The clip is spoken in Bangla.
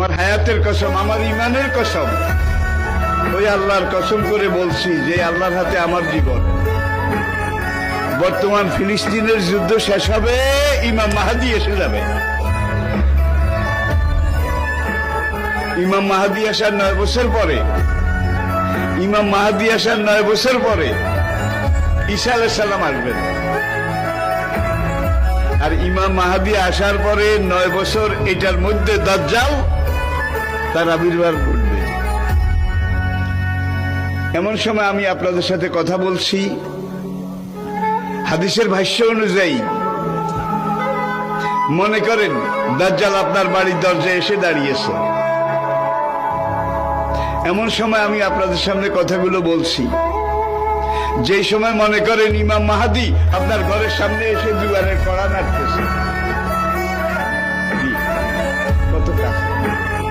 আমার হায়াতের কসম, আমার ইমানের কসম, ওই আল্লাহর কসম করে বলছি যে আল্লাহর হাতে আমার জীবন। বর্তমান ফিলিস্তিনের যুদ্ধ শেষ হবে, ইমাম মাহাদি এসে যাবে। ইমাম মাহাদি আসার 9 বছর পরে, ইমাম মাহাদি আসার 9 বছর পরে ঈসা আলাইহিস সালাম আসবেন। আর ইমাম মাহাদি আসার পরে 9 বছর, এটার মধ্যে দাজ্জাল তার আবির্ভাব ঘটবে। এমন সময় আমি আপনাদের সাথে কথা বলছি, হাদিসের ভাষ্য অনুযায়ী মনে করেন দাজ্জাল আপনার বাড়ির দরজায় এসে দাঁড়িয়েছে। এমন সময় আমি আপনাদের সামনে কথাগুলো বলছি, যেই সময় মনে করেন ইমাম মাহাদি আপনার ঘরের সামনে এসে দুয়ারে কড়া নাড়তেছে। কত কাছে